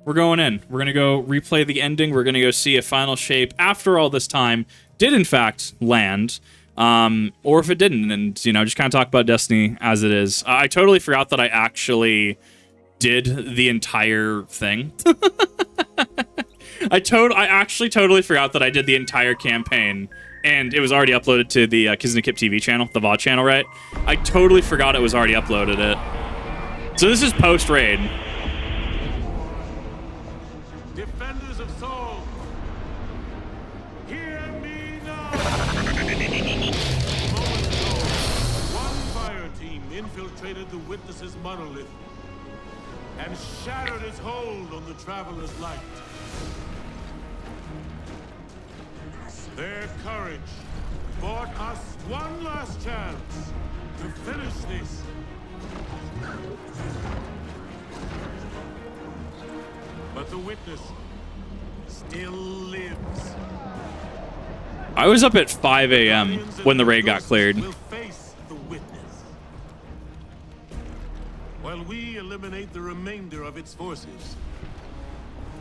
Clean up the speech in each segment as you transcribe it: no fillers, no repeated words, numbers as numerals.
We're going in. We're going to go replay the ending. We're going to go see if Final Shape, after all this time, did in fact land. Or if it didn't. And, you know, just kind of talk about Destiny as it is. I totally forgot that I actually did the entire thing. I actually totally forgot that I did the entire campaign. And it was already uploaded to the Kizuna TV channel, the VOD channel, right? I totally forgot it was already uploaded it. So this is post-raid. Defenders of Soul, hear me now! Moments ago, one fire team infiltrated the Witness's monolith and shattered its hold on the Traveler's light. Their courage bought us one last chance to finish this. But the Witness still lives. I was up at 5 a.m. when the raid got cleared. Will face the Witness, while we eliminate the remainder of its forces.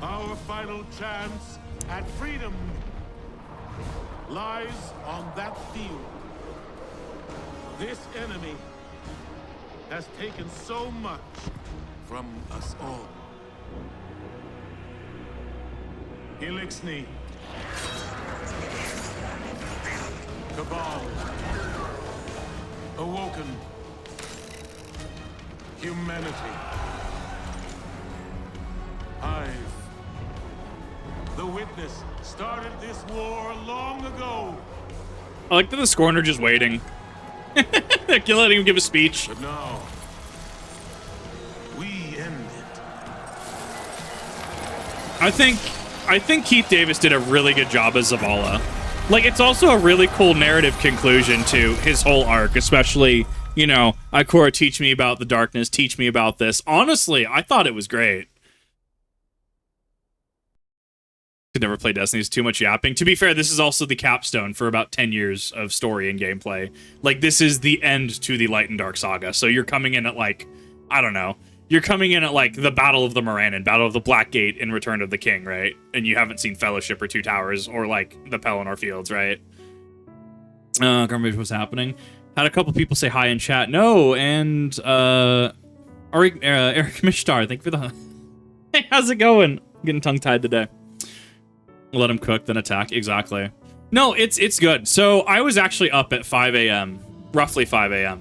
Our final chance at freedom lies on that field. This enemy has taken so much from us all. Elixni, Cabal, Awoken, Humanity, Hive. The Witness started this war long ago. I like that the Scorner just waiting. Can't let him give a speech. But now, we end it. I think Keith Davis did a really good job as Zavala. Like, it's also a really cool narrative conclusion to his whole arc, especially, you know, Ikora, teach me about the darkness, teach me about this. Honestly, I thought it was great. Could never play Destiny, it's too much yapping. To be fair, this is also the capstone for about 10 years of story and gameplay. Like, this is the end to the Light and Dark saga, so you're coming in at, like, I don't know. You're coming in at, like, the Battle of the Morannon, Battle of the Blackgate, and Return of the King, right? And you haven't seen Fellowship or Two Towers, or, like, the Pelennor Fields, right? Can't remember what's happening. Had a couple people say hi in chat. No, and, Eric Mishtar, thank you for the... Hey, how's it going? I'm getting tongue-tied today. Let him cook, then attack. Exactly. No, it's good. So I was actually up at 5 a.m., roughly 5 a.m.,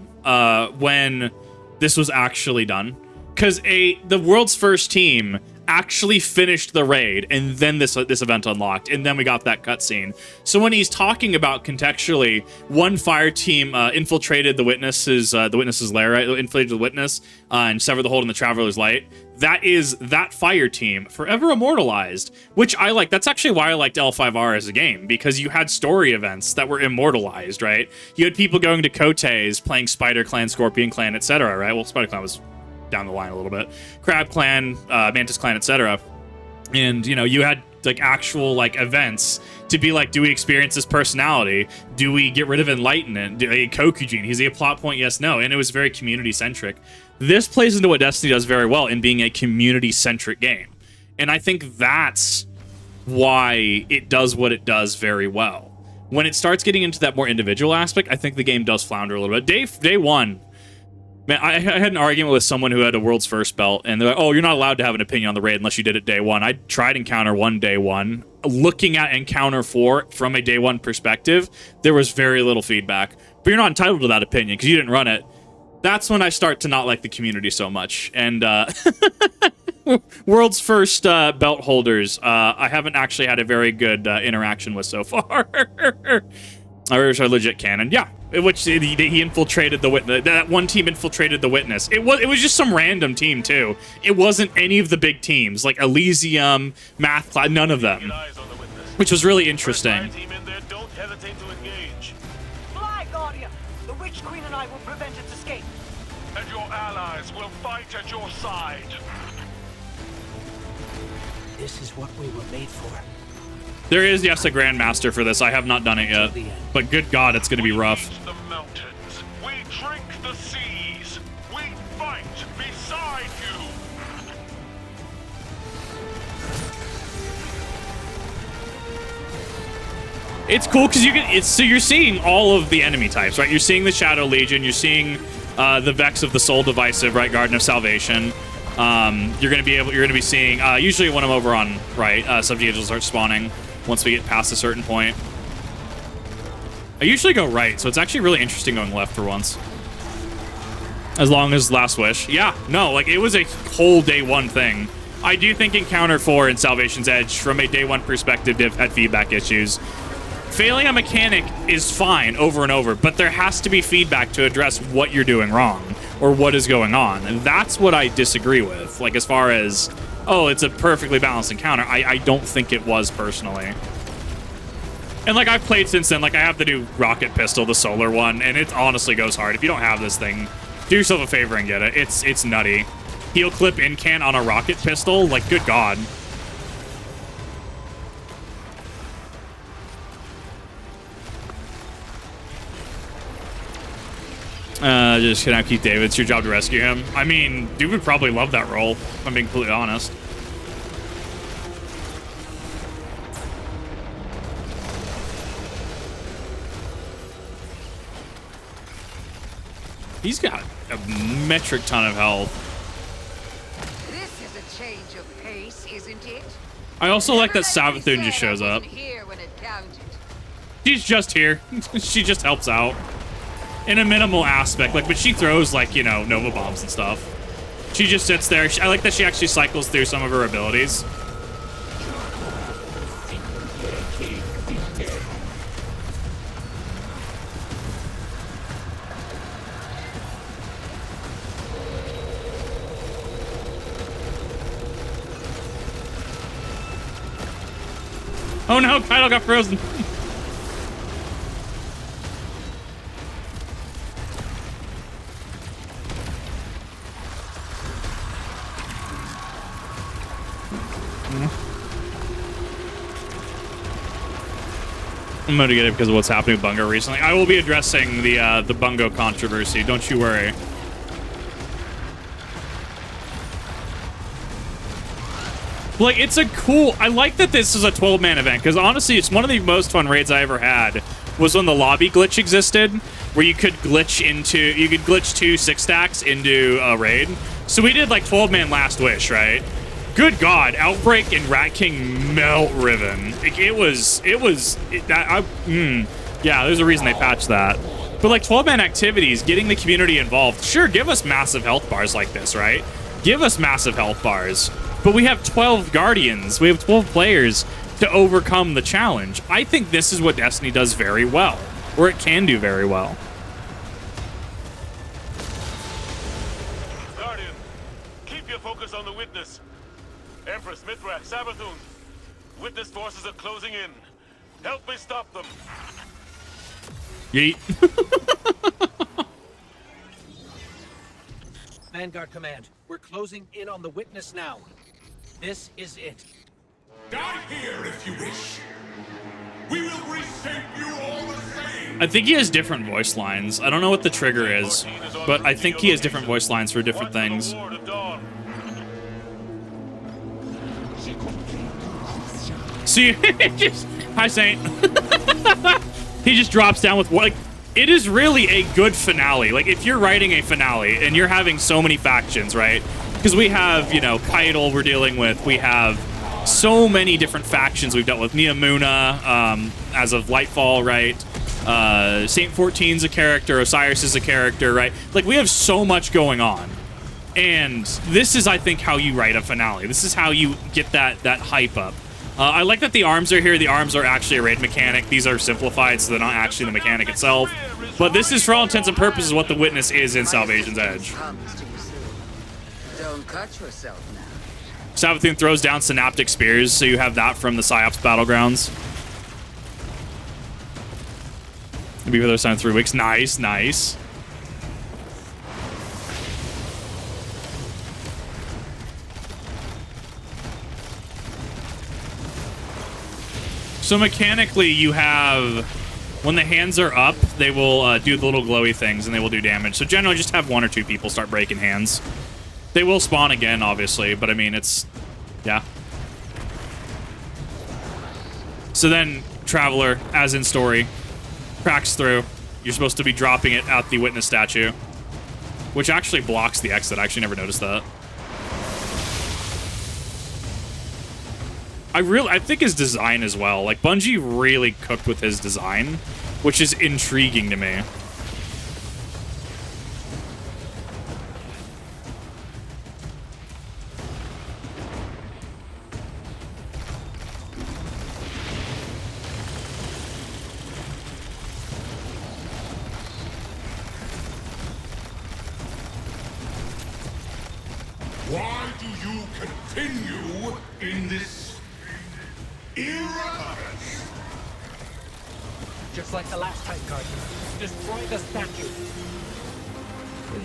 when this was actually done. Because the world's first team actually finished the raid, and then this event unlocked, and then we got that cutscene. So when he's talking about contextually, one fire team infiltrated the witness's lair, right? Infiltrated the witness and severed the hold in the Traveler's Light. That is that fire team forever immortalized, which I like. That's actually why I liked L5R as a game, because you had story events that were immortalized, right? You had people going to Kote's, playing Spider Clan, Scorpion Clan, etc., right? Well, Spider Clan was down the line a little bit. Crab Clan, Mantis Clan, etc. And, you know, you had, like, actual, like, events to be like, do we experience this personality? Do we get rid of Enlightenment? Kokujin, is he a plot point? Yes, no. And it was very community-centric. This plays into what Destiny does very well in being a community-centric game. And I think that's why it does what it does very well. When it starts getting into that more individual aspect, I think the game does flounder a little bit. Day one, man, I had an argument with someone who had a world's first belt, and they're like, oh, you're not allowed to have an opinion on the raid unless you did it day one. I tried Encounter 1 day one. Looking at Encounter 4 from a day one perspective, there was very little feedback. But you're not entitled to that opinion because you didn't run it. That's when I start to not like the community so much. And world's first belt holders, I haven't actually had a very good interaction with so far. Or legit canon, yeah. Which he infiltrated the witness. That one team infiltrated the witness. It was just some random team too. It wasn't any of the big teams like Elysium, Math Class, none of them. Which was really interesting. Don't hesitate to engage. Fly, Guardian! The Witch Queen and I will prevent its escape. And your allies will fight at your side. This is what we were made for. There is, yes, a Grandmaster for this. I have not done it yet. But good God, it's going to be rough. The mountains. We drink the seas. We fight beside you. It's cool because you can. So you're seeing all of the enemy types, right? You're seeing the Shadow Legion. You're seeing the Vex of the Soul Divisive, right? Garden of Salvation. You're gonna be seeing. Usually when I'm over on right, Subjugate will start spawning once we get past a certain point. I usually go right, so it's actually really interesting going left for once. As long as Last Wish. Yeah, no, like it was a whole day one thing. I do think Encounter 4 and Salvation's Edge, from a day one perspective, have had feedback issues. Failing a mechanic is fine over and over, but there has to be feedback to address what you're doing wrong or what is going on. And that's what I disagree with. Like, as far as, oh, it's a perfectly balanced encounter, I don't think it was personally. And like, I've played since then. Like, I have the new rocket pistol, the solar one, and it honestly goes hard. If you don't have this thing, do yourself a favor and get it. It's nutty. Heel clip in-can on a rocket pistol, like, good God. Just kidnap Keith David. It's your job to rescue him. I mean, dude would probably love that role, if I'm being completely honest. He's got a metric ton of health. This is a change of pace, isn't it? I also like that Savathun just shows up. She's just here. She just helps out. In a minimal aspect, like, but she throws, like, you know, Nova Bombs and stuff. She just sits there. I like that she actually cycles through some of her abilities. Oh no, Kaido got frozen. I'm gonna get it because of what's happening with Bungo recently. I will be addressing the Bungo controversy. Don't you worry. Like, it's a cool... I like that this is a 12-man event, because honestly, it's one of the most fun raids I ever had, was when the lobby glitch existed, where you could glitch 2 6-stacks into a raid. So we did, like, 12-man Last Wish, right? Good God, Outbreak and Rat King melt Riven. Yeah, there's a reason they patched that. But, like, 12-man activities, getting the community involved, sure, give us massive health bars like this, right? Give us massive health bars. But we have 12 Guardians. We have 12 players to overcome the challenge. I think this is what Destiny does very well, or it can do very well. Guardian, keep your focus on the witness. Empress, Mithrak, Savathun. Witness forces are closing in. Help me stop them. Yeet. Vanguard Command, we're closing in on the witness now. This is it. Die here if you wish. We will reshape you all the same. I think he has different voice lines. I don't know what the trigger is, but I think he has different voice lines for different things. See, just hi Saint. He just drops down with what? Like, it is really a good finale. Like, if you're writing a finale and you're having so many factions, right? Because we have, you know, Kaido we're dealing with. We have so many different factions we've dealt with. Niamuna, as of Lightfall, right? Saint 14's a character. Osiris is a character, right? Like, we have so much going on. And this is, I think, how you write a finale. This is how you get that hype up. I like that the arms are here. The arms are actually a raid mechanic. These are simplified, so they're not actually the mechanic itself. But this is, for all intents and purposes, what the witness is in Salvation's Edge. Don't cut yourself now. Savathun throws down Synaptic Spears, so you have that from the Psyops Battlegrounds. It'll be with us in 3 weeks. Nice, nice. So mechanically, you have, when the hands are up, they will do the little glowy things and they will do damage. So generally, just have 1 or 2 people start breaking hands. They will spawn again, obviously, but I mean, it's, yeah. So then, Traveler, as in story, cracks through. You're supposed to be dropping it at the witness statue, which actually blocks the exit. I actually never noticed that. I think his design as well. Like, Bungie really cooked with his design, which is intriguing to me. Why do you continue in this era? Just like the last time, Guardian. Destroy the statue.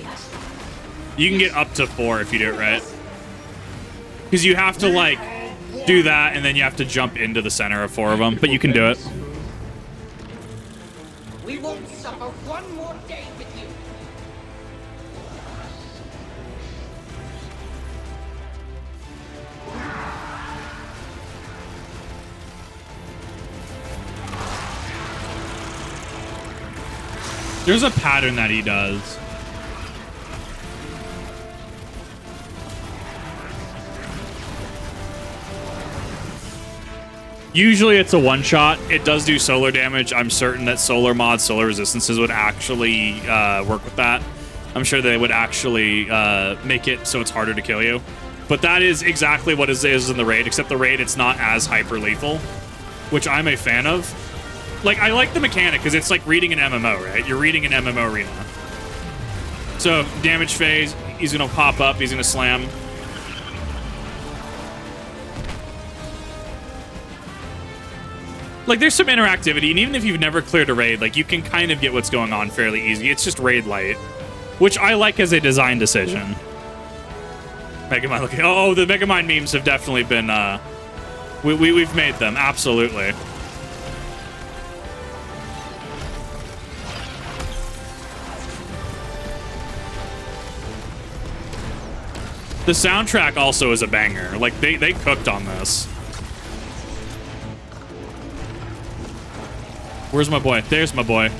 Yes. You can get up to 4 if you do it right. Because you have to, like, do that, and then you have to jump into the center of 4 of them. But you can do it. We won't suffer one more day with you. There's a pattern that he does. Usually it's a one-shot. It does do solar damage. I'm certain that solar mods, solar resistances would actually work with that. I'm sure they would actually make it so it's harder to kill you. But that is exactly what it is in the raid, except the raid, it's not as hyper-lethal, which I'm a fan of. Like, I like the mechanic, because it's like reading an MMO, right? You're reading an MMO arena. So, damage phase, he's going to pop up, he's going to slam. Like, there's some interactivity, and even if you've never cleared a raid, like, you can kind of get what's going on fairly easy. It's just raid light, which I like as a design decision. Megamind, look, oh, the Megamind memes have definitely been, we've made them, absolutely. The soundtrack also is a banger. Like, they cooked on this. Where's my boy? There's my boy.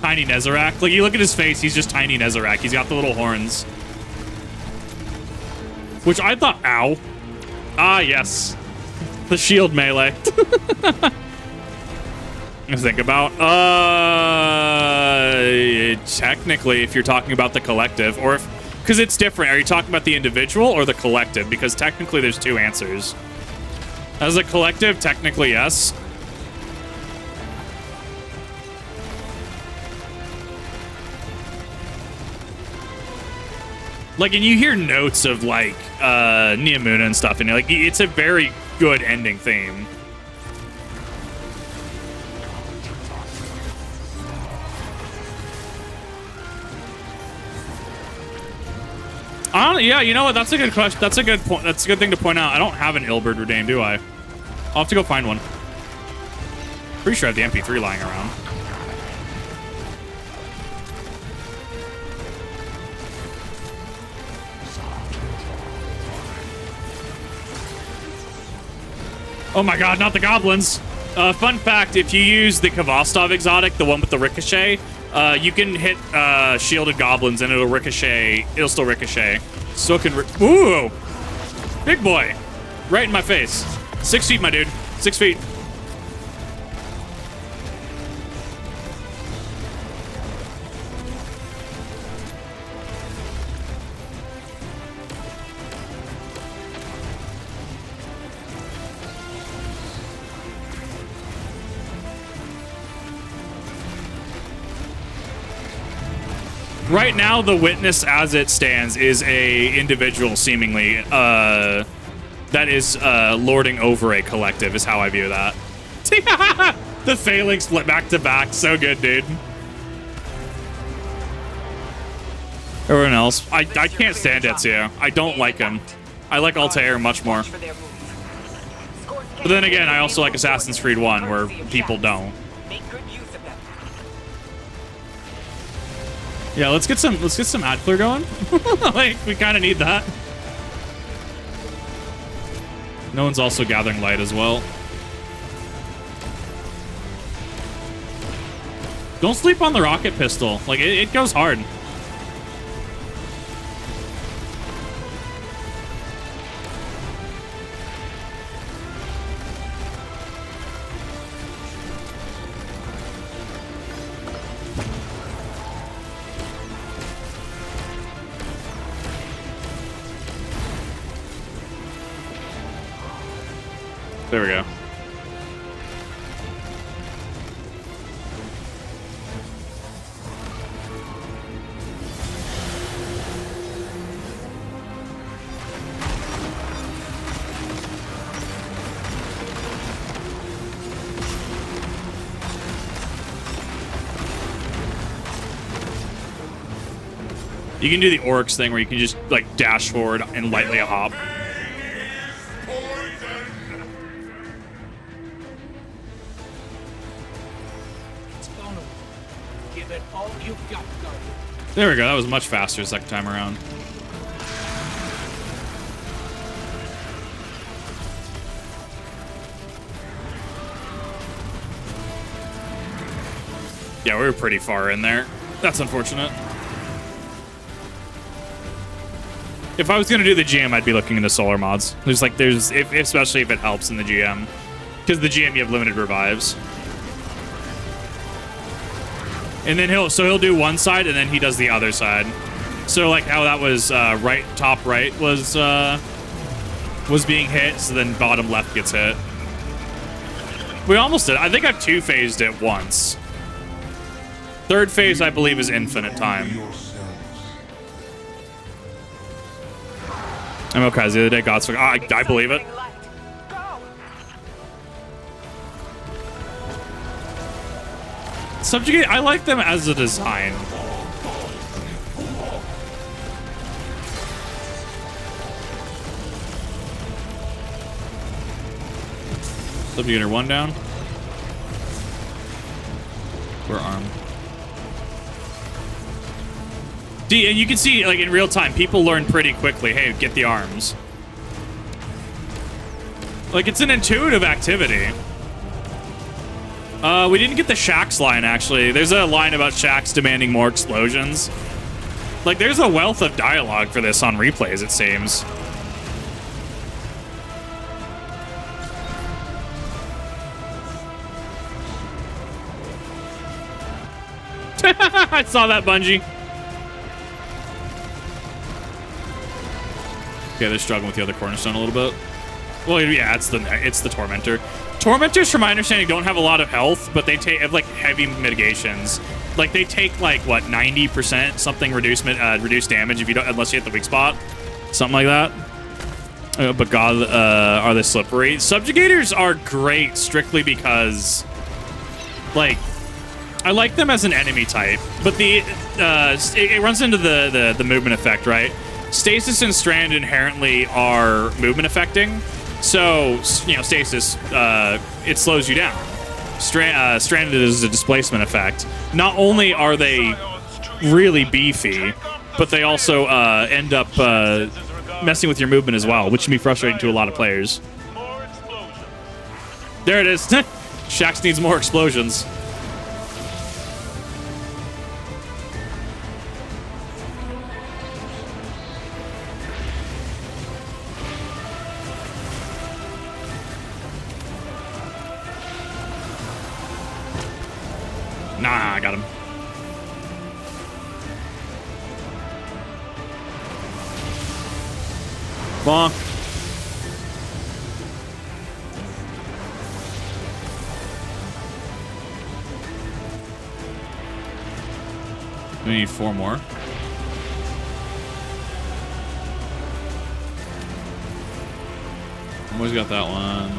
Tiny Nezarec. Like, you look at his face, he's just Tiny Nezarec. He's got the little horns. Which I thought, ow. Ah, yes. The shield melee. Think about, technically, if you're talking about the collective, or if, because it's different. Are you talking about the individual or the collective? Because technically there's 2 answers. As a collective, technically, yes. Like, and you hear notes of, like, Neomuna and stuff, and you're like, it's a very good ending theme. Yeah, you know what? That's a good question. That's a good point. That's a good thing to point out. I don't have an Ilberd Redeem, do I? I'll have to go find one. Pretty sure I have the MP3 lying around. Oh my god, not the goblins. Fun fact, if you use the Kvostov exotic, the one with the ricochet, you can hit shielded goblins and it'll ricochet. It'll still ricochet. So it can... Ooh! Big boy. Right in my face. 6 feet, my dude. 6 feet. Right now, the witness as it stands is a individual, seemingly, that is lording over a collective, is how I view that. The failing split back to back. So good, dude. Everyone else. I can't stand Ezio. I don't like him. I like Altair much more. But then again, I also like Assassin's Creed 1, where people don't. Yeah, let's get some ad clear going. Like, we kind of need that. No one's also gathering light as well. Don't sleep on the rocket pistol. Like, it goes hard. There we go. You can do the Oryx thing where you can just like dash forward and lightly a hop. It's vulnerable. Give it all you've got, Guardian. There we go. That was much faster second time around. Yeah, we were pretty far in there. That's unfortunate. If I was gonna do the GM, I'd be looking into solar mods. Especially if it helps in the GM, because the GM you have limited revives. And then he'll do one side and then he does the other side. So like how that was top right was being hit, so then bottom left gets hit. We almost did. I think I've 2-phased it once. Third phase, I believe, is infinite time. I'm okay. The other day, God's I believe it. Subjugate, I like them as a design. Subjugator 1 down. We're armed. See, and you can see, like, in real time, people learn pretty quickly, hey, get the arms. Like, it's an intuitive activity. We didn't get the Shax line, actually. There's a line about Shax demanding more explosions. Like, there's a wealth of dialogue for this on replays, it seems. I saw that, Bungie. Okay, they're struggling with the other cornerstone a little bit. Well, yeah, it's the Tormentor. Tormentors, from my understanding, don't have a lot of health, but they have like heavy mitigations. Like they take like what 90% something reduced damage if you don't, unless you hit the weak spot, something like that. But God, are they slippery? Subjugators are great strictly because, like, I like them as an enemy type, but it runs into the movement effect, right? Stasis and Strand inherently are movement affecting, so you know stasis it slows you down. Stranded is a displacement effect. Not only are they really beefy, but they also end up messing with your movement as well, which can be frustrating to a lot of players. There it is. Shax needs more explosions. Nah, I got him. Bonk. We need 4 more. Always got that one.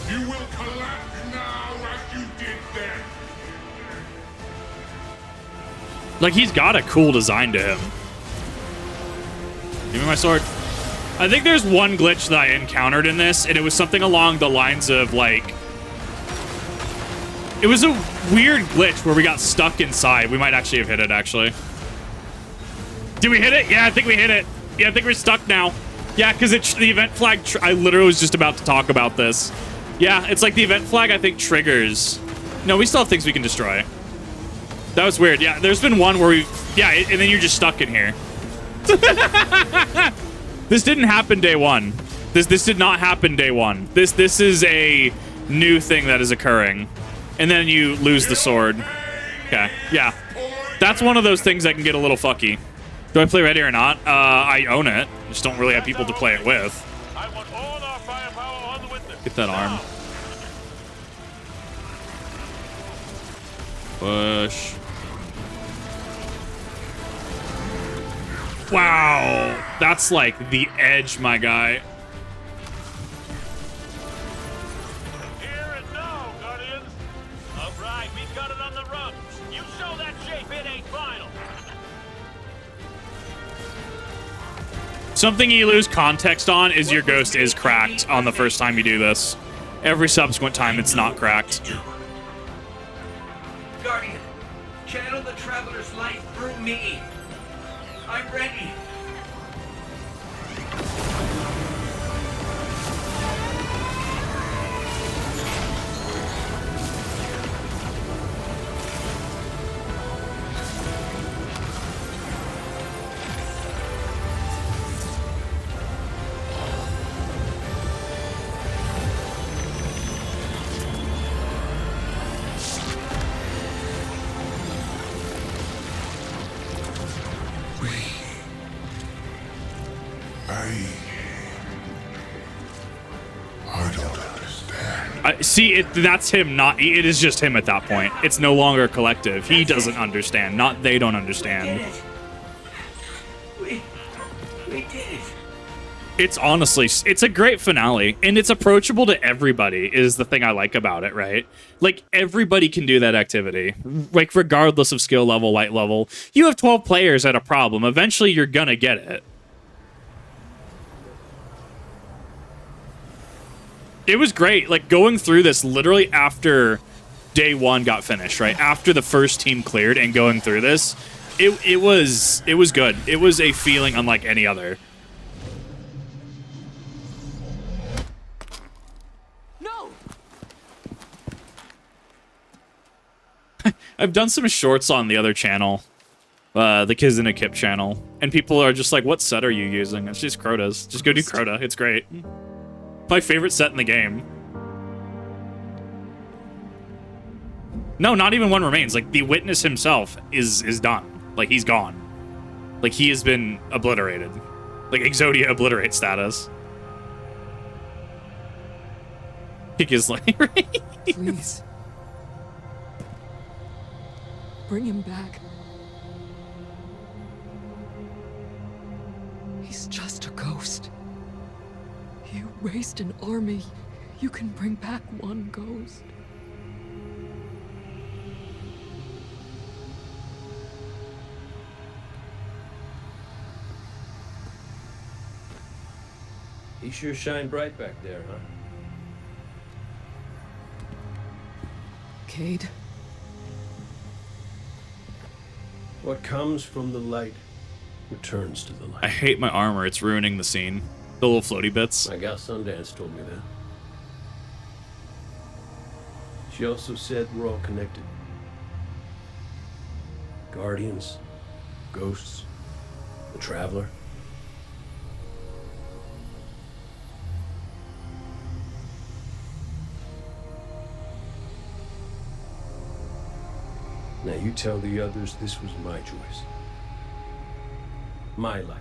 You will collapse now as you did then. Like, he's got a cool design to him. Give me my sword. I think there's one glitch that I encountered in this, and it was something along the lines of, like... It was a weird glitch where we got stuck inside. We might actually have hit it, actually. Did we hit it? Yeah, I think we hit it. Yeah, I think we're stuck now. Yeah, because the event flag... I literally was just about to talk about this. Yeah, it's like the event flag, I think, triggers... No, we still have things we can destroy. That was weird. Yeah, there's been one where we... Yeah, and then you're just stuck in here. This didn't happen day one. This did not happen day one. This is a new thing that is occurring. And then you lose the sword. Okay, yeah. That's one of those things that can get a little fucky. Do I play ready or not? I own it. Just don't really have people to play it with. I want all our firepower on the witness. Get that arm. Push. Wow. That's like the edge, my guy. Here and now, Guardians. All right, we've got it on the run. You show that shape, it ain't final. Something you lose context on is your ghost is cracked on the first time you do this. Every subsequent time, it's not cracked. Guardian, channel the Traveler's light through me. I'm ready. I don't understand. See, that's him. Not it is just him at that point. It's no longer a collective. He doesn't understand. Not they don't understand. We did it. It's honestly, it's a great finale, and it's approachable to everybody is the thing I like about it, right? Like, everybody can do that activity, like, regardless of skill level, light level. You have 12 players at a problem. Eventually, you're gonna get it. It was great, like, going through this literally after day one got finished, right? After the first team cleared and going through this, it was good. It was a feeling unlike any other. No. I've done some shorts on the other channel, the Kizuna Kip channel, and people are just like, what set are you using? It's just Crota's. Just go do Crota. It's great. My favorite set in the game. No, not even one remains. Like, the Witness himself is done. Like, he's gone. Like, he has been obliterated. Like, Exodia obliterate status. Kick his leg. Please. Bring him back. He's just a ghost. You raised an army. You can bring back one ghost. He sure shined bright back there, huh? Cayde. What comes from the light returns to the light. I hate my armor. It's ruining the scene. The little floaty bits. My gal Sundance told me that. She also said we're all connected. Guardians, ghosts, the Traveler. Now you tell the others this was my choice. My light.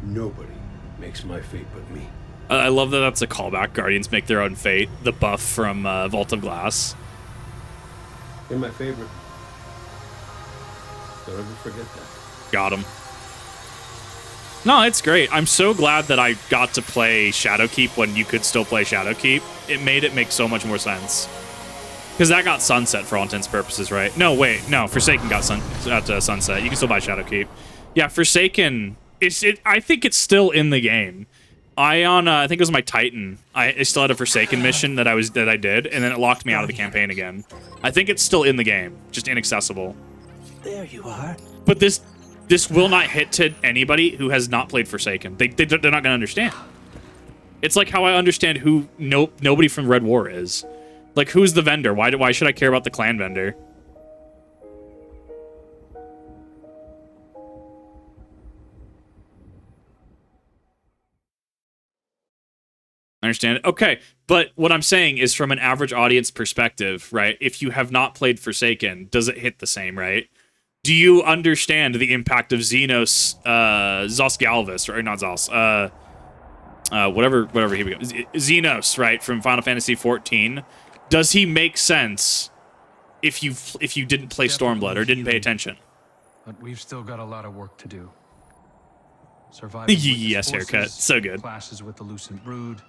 Nobody makes my fate but me. I love that that's a callback. Guardians make their own fate. The buff from Vault of Glass. You're my favorite. Don't ever forget that. Got him. No, it's great. I'm so glad that I got to play Shadowkeep when you could still play Shadowkeep. It made it make so much more sense. Because that got sunset for all intents and purposes, right? No, wait. No, Forsaken got sunset. You can still buy Shadowkeep. Yeah, Forsaken... I think it's still in the game. I think it was my Titan. I still had a Forsaken mission that I did, and then it locked me out of the campaign again. I think it's still in the game, just inaccessible. There you are. But this will not hit to anybody who has not played Forsaken. They're not going to understand. It's like how I understand who nobody from Red War is. Like, who's the vendor? Why should I care about the clan vendor? Understand it? Okay, but what I'm saying is from an average audience perspective, right? If you have not played Forsaken, does it hit the same, right? Do you understand the impact of Xenos, Zos Galvus, or not Zos, whatever he becomes, Xenos, right, from Final Fantasy XIV? Does he make sense if you didn't play Stormblood or didn't pay attention? But we've still got a lot of work to do. Surviving yes, haircut, so good. Clashes with the Lucent Brood.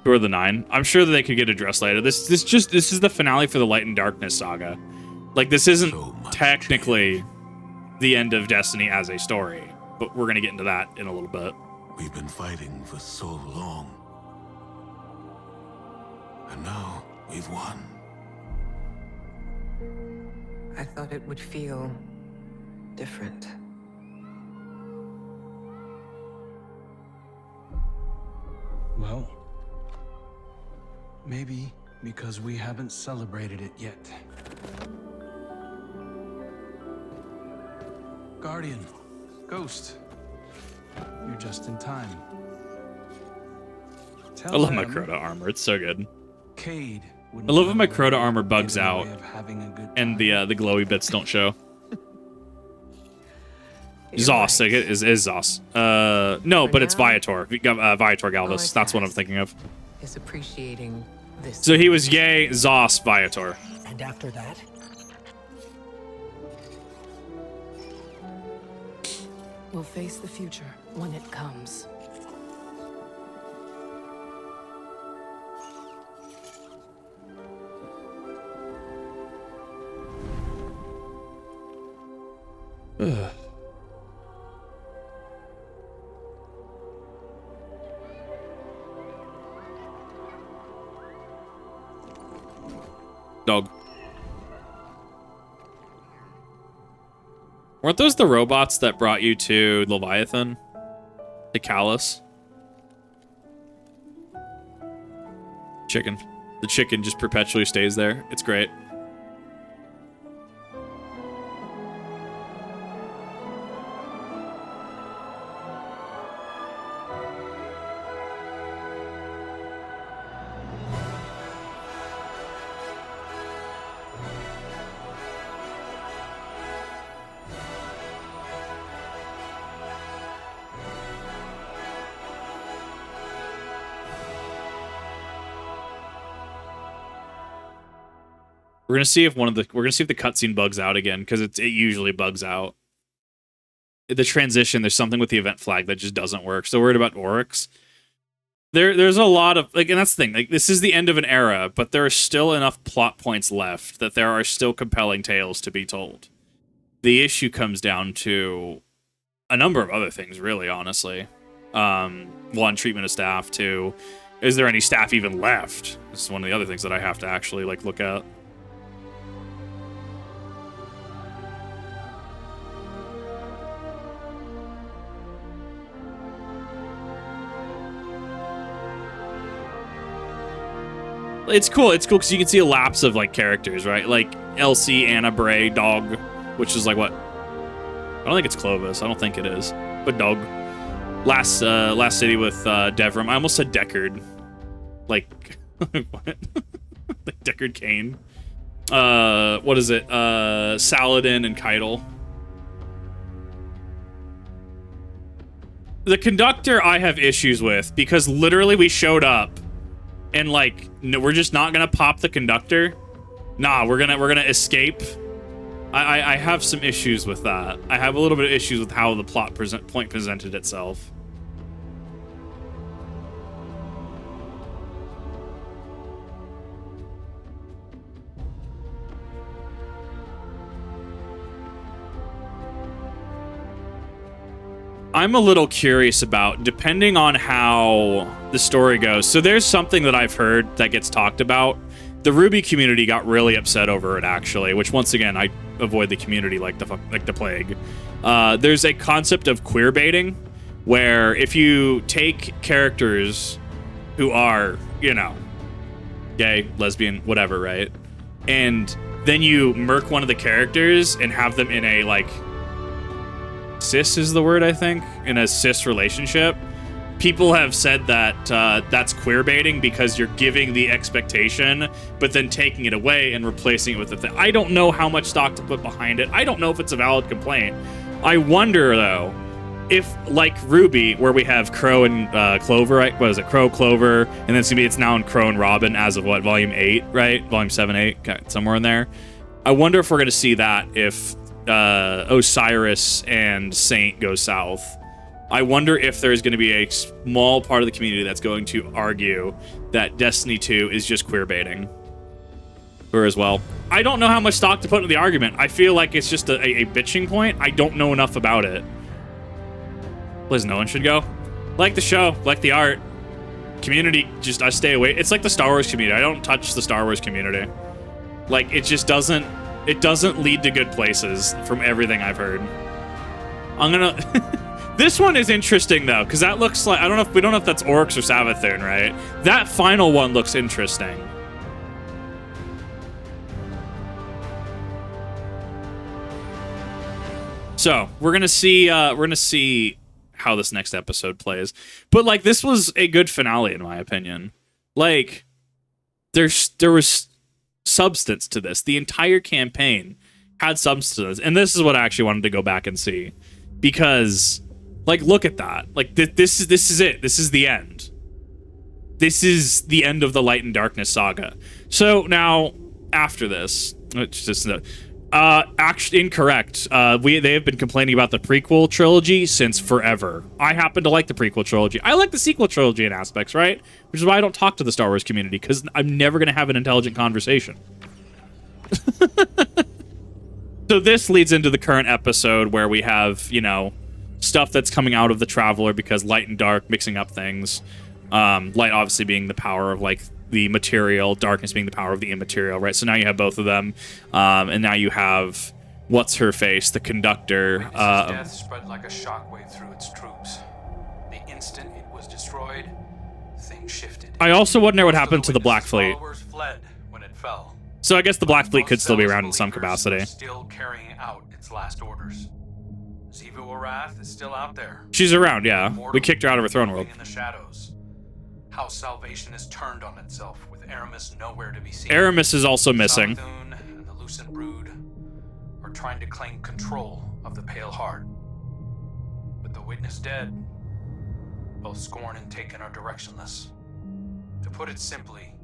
Who are the 9? I'm sure that they could get addressed later. This is the finale for the Light and Darkness saga. Like, this isn't technically the end of Destiny as a story, but we're gonna get into that in a little bit. We've been fighting for so long. And now we've won. I thought it would feel different. Well, maybe because we haven't celebrated it yet. Guardian, Ghost, you're just in time. I love my Crota armor. It's so good. Cayde I love when my Crota armor bugs out and the glowy bits don't show. Zos, like, is Zos. No, but it's Viator. Viator Galvus. That's what I'm thinking of. Is appreciating this. So he was Yay, Zos, Viator. And after that? We'll face the future when it comes. Ugh. Dog. Weren't those the robots that brought you to Leviathan? To Callus? Chicken. The chicken just perpetually stays there. It's great. We're gonna see if the cutscene bugs out again, because it usually bugs out. The transition, there's something with the event flag that just doesn't work. So worried about Oryx. There's a lot of, like, and that's the thing, like, this is the end of an era, but there are still enough plot points left that there are still compelling tales to be told. The issue comes down to a number of other things, really, honestly. One, treatment of staff. Two, is there any staff even left? This is one of the other things that I have to actually, like, look at. It's cool because you can see a lapse of, like, characters, right? Like Elsie, Anna Bray, Dog, which is like what? I don't think it's Clovis. I don't think it is. But Dog. Last city with Devrim. I almost said Deckard. Like what? Like Deckard Cain. What is it? Saladin and Keitel. The conductor I have issues with because literally we showed up. And, like, no, we're just not gonna pop the conductor. Nah, we're gonna escape. I have some issues with that. I have a little bit of issues with how the plot point presented itself. I'm a little curious about, depending on how the story goes. So there's something that I've heard that gets talked about. The Ruby community got really upset over it, actually, which once again, I avoid the community like the plague. There's a concept of queer baiting, where if you take characters who are, you know, gay, lesbian, whatever, right? And then you murk one of the characters and have them in a, like, cis is the word, I think, in a cis relationship. People have said that that's queer baiting because you're giving the expectation, but then taking it away and replacing it with the thing. I don't know how much stock to put behind it. I don't know if it's a valid complaint. I wonder, though, if, like Ruby, where we have Crow and Clover, right? What is it? Crow, Clover, and then it's now in Crow and Robin as of what, Volume 8, right? Volume 7, 8, somewhere in there. I wonder if we're going to see that if Osiris and Saint go south. I wonder if there's going to be a small part of the community that's going to argue that Destiny 2 is just queer baiting. Or as well. I don't know how much stock to put into the argument. I feel like it's just a bitching point. I don't know enough about it. Liz, no one should go. Like the show, like the art. Community, just I stay away. It's like the Star Wars community. I don't touch the Star Wars community. Like, it just doesn't lead to good places from everything I've heard. I'm gonna this one is interesting though, because that looks like, we don't know if that's Oryx or Savathun, right? That final one looks interesting. So we're gonna see how this next episode plays. But like, this was a good finale in my opinion. Like, there was substance to this. The entire campaign had substance, and this is what I actually wanted to go back and see, because like, look at that. Like, this is it. This is the end. This is the end of the Light and Darkness saga. So now after this, it's just actually incorrect. They have been complaining about the prequel trilogy since forever. I happen to like the prequel trilogy. I like the sequel trilogy in aspects, right? Which is why I don't talk to the Star Wars community, because I'm never going to have an intelligent conversation. So this leads into the current episode where we have, you know, stuff that's coming out of the Traveler because light and dark mixing up things. Light obviously being the power of like the material, darkness being the power of the immaterial, right? So now you have both of them, and now you have what's her face, the conductor. Death spread like a shockwave through its troops. The instant it was destroyed, things shifted. I also wonder what happened to the Black Fleet. Followers fled when it fell. So I guess the Black Fleet could still be around in some capacity. Still carrying out its last orders. Ziva Warath is still out there. She's around, yeah. We kicked her out of her throne world. In the shadows. How salvation is turned on itself, with Aramis nowhere to be seen. Aramis is also missing. Savathun and the Lucent Brood are trying to claim control of the Pale Heart. With the Witness dead, both Scorn and Taken are directionless. To put it simply,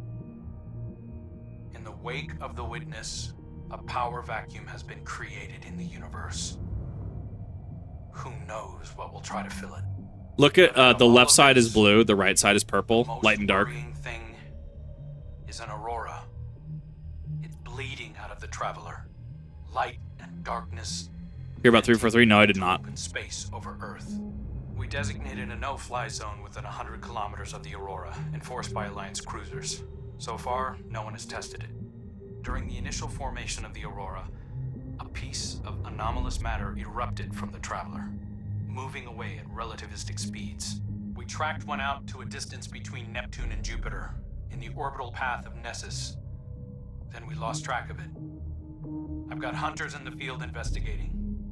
in the wake of the Witness, a power vacuum has been created in the universe. Who knows what will try to fill it? Look at the left side is blue, the right side is purple, light and dark. The most worrying thing is an aurora. It's bleeding out of the Traveler. Light and darkness. Hear about 343? No, I did not. Open space over Earth. We designated a no-fly zone within 100 kilometers of the aurora, enforced by Alliance cruisers. So far, no one has tested it. During the initial formation of the aurora, a piece of anomalous matter erupted from the Traveler, moving away at relativistic speeds. We tracked one out to a distance between Neptune and Jupiter, in the orbital path of Nessus. Then we lost track of it. I've got hunters in the field investigating.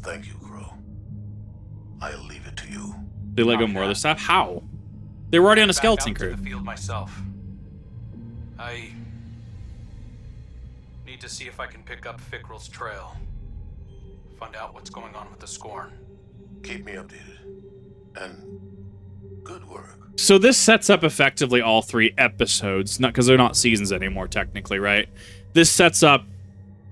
Thank you, Crow. I'll leave it to you. They let go more of the stuff? How? They were already on a skeleton crew. The field myself. I need to see if I can pick up Fickrell's trail. Find out what's going on with the Scorn. Keep me updated. And good work. So this sets up effectively all 3 episodes, not because they're not seasons anymore, technically, right? This sets up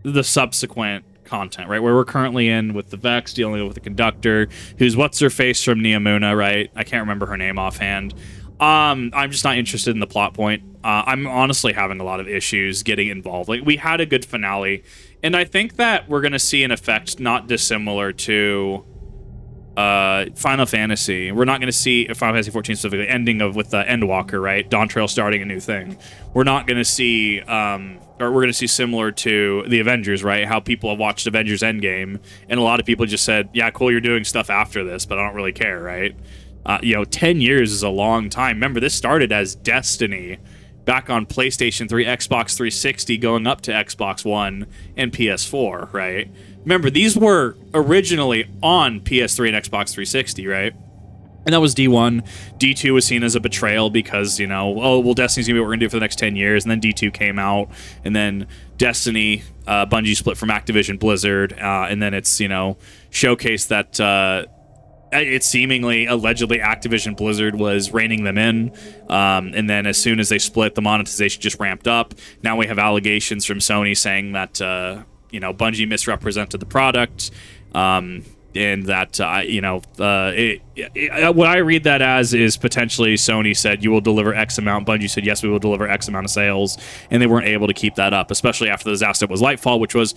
the subsequent content, right? Where we're currently in with the Vex, dealing with the conductor, who's what's-her-face from Neomuna, right? I can't remember her name offhand. I'm just not interested in the plot point. I'm honestly having a lot of issues getting involved. Like, we had a good finale, and I think that we're going to see an effect not dissimilar to Final Fantasy. We're not going to see Final Fantasy 14 specifically ending of with the Endwalker, right? Dawn Trail starting a new thing. We're not going to see, or we're going to see similar to the Avengers, right? How people have watched Avengers Endgame, and a lot of people just said, "Yeah, cool, you're doing stuff after this, but I don't really care," right? 10 years is a long time. Remember, this started as Destiny back on PlayStation 3, Xbox 360, going up to Xbox One and PS4, right? Remember, these were originally on PS3 and Xbox 360, right? And that was D1. D2 was seen as a betrayal because, Destiny's gonna be what we're gonna do for the next 10 years. And then D2 came out, and then Destiny, Bungie split from Activision Blizzard, and then it's, showcased that it's seemingly, allegedly, Activision Blizzard was reining them in. And then as soon as they split, the monetization just ramped up. Now we have allegations from Sony saying that, Bungie misrepresented the product. And that, what I read that as is potentially Sony said, you will deliver X amount. Bungie said, yes, we will deliver X amount of sales. And they weren't able to keep that up, especially after the disaster was Lightfall, which was,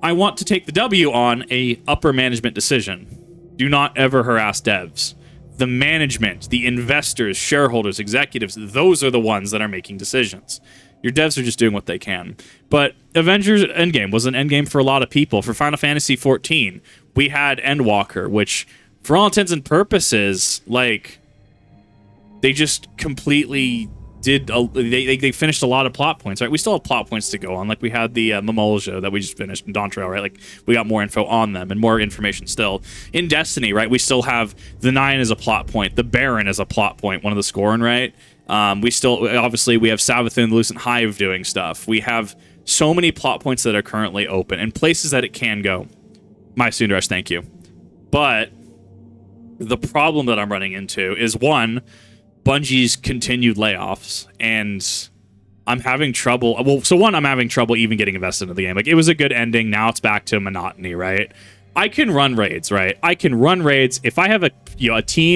I want to take the W on a upper management decision. Do not ever harass devs. The management, the investors, shareholders, executives, those are the ones that are making decisions. Your devs are just doing what they can. But Avengers Endgame was an endgame for a lot of people. For Final Fantasy 14, we had Endwalker, which, for all intents and purposes, they just completely did. They finished a lot of plot points, right? We still have plot points to go on. Like we had the Mamolja that we just finished in Dawn Trail, right? Like we got more info on them and more information still. In Destiny, right? We still have the Nine as a plot point, the Baron as a plot point, one of the Scorn, right? We have Savathun, the Lucent Hive doing stuff. We have so many plot points that are currently open and places that it can go. My Sundaresh, thank you. But the problem that I'm running into is, one, Bungie's continued layoffs, and I'm having trouble. I'm having trouble even getting invested into the game. Like, it was a good ending. Now it's back to monotony, right? I can run raids, right? I can run raids. If I have a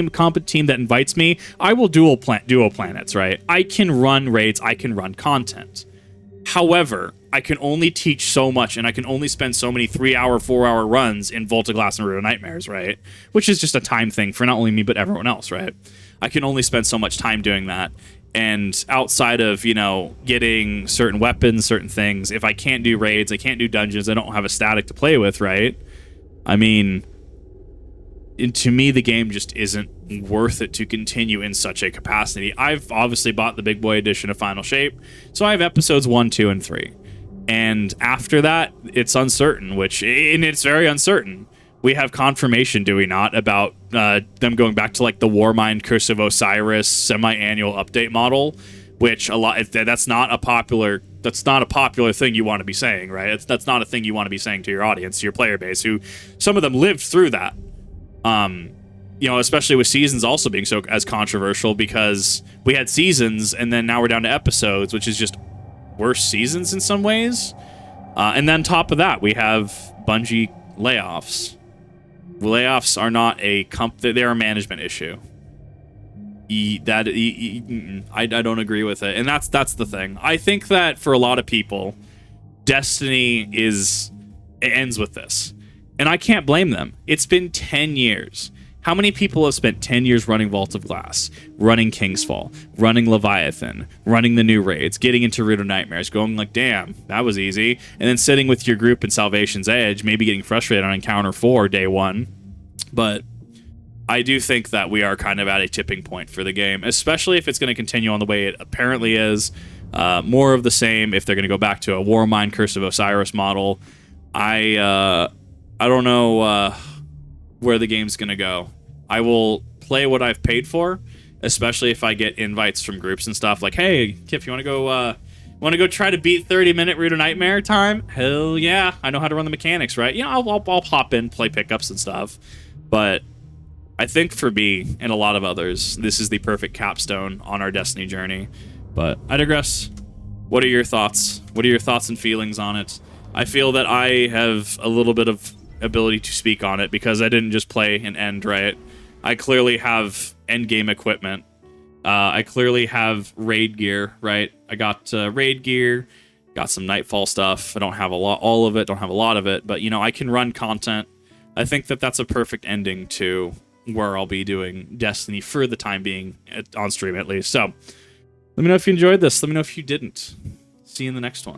competent team that invites me, I will duo planets, right? I can run raids. I can run content. However, I can only teach so much, and I can only spend so many 3-hour, 4-hour runs in Volta Glass and Ruin Nightmares, right? Which is just a time thing for not only me, but everyone else, right? I can only spend so much time doing that. And outside of, getting certain weapons, certain things, if I can't do raids, I can't do dungeons, I don't have a static to play with, right? I mean, to me, the game just isn't worth it to continue in such a capacity. I've obviously bought the Big Boy edition of Final Shape, so I have episodes 1, 2, and 3. And after that, it's uncertain, and it's very uncertain. We have confirmation, do we not, about them going back to like the Warmind Curse of Osiris semi-annual update model, which that's not a popular thing you want to be saying, right? That's not a thing you want to be saying to your audience, to your player base, who some of them lived through that. Especially with seasons also being so as controversial, because we had seasons and then now we're down to episodes, which is just worse seasons in some ways. And then top of that, we have Bungie layoffs. Layoffs are not they're a management issue. I don't agree with it, and that's the thing. I think that for a lot of people, Destiny ends with this, and I can't blame them. It's been 10 years. How many people have spent 10 years running Vault of Glass, running Kingsfall, running Leviathan, running the new raids, getting into Root of Nightmares, going like, damn, that was easy, and then sitting with your group in Salvation's Edge, maybe getting frustrated on Encounter 4 day one. But I do think that we are kind of at a tipping point for the game, especially if it's going to continue on the way it apparently is. More of the same. If they're going to go back to a Warmind Curse of Osiris model, I don't know where the game's going to go. I will play what I've paid for, especially if I get invites from groups and stuff like, hey, Kip, you want to go try to beat 30-minute Root of Nightmare time? Hell yeah, I know how to run the mechanics, right? I'll hop in, play pickups and stuff. But I think for me and a lot of others, this is the perfect capstone on our Destiny journey. But I digress. What are your thoughts? What are your thoughts and feelings on it? I feel that I have a little bit of ability to speak on it because I didn't just play an end, right? I clearly have end game equipment. I clearly have raid gear, right? I got raid gear, got some Nightfall stuff. I don't have all of it, don't have a lot of it, but I can run content. I think that that's a perfect ending to where I'll be doing Destiny for the time being, on stream at least. So let me know if you enjoyed this. Let me know if you didn't. See you in the next one.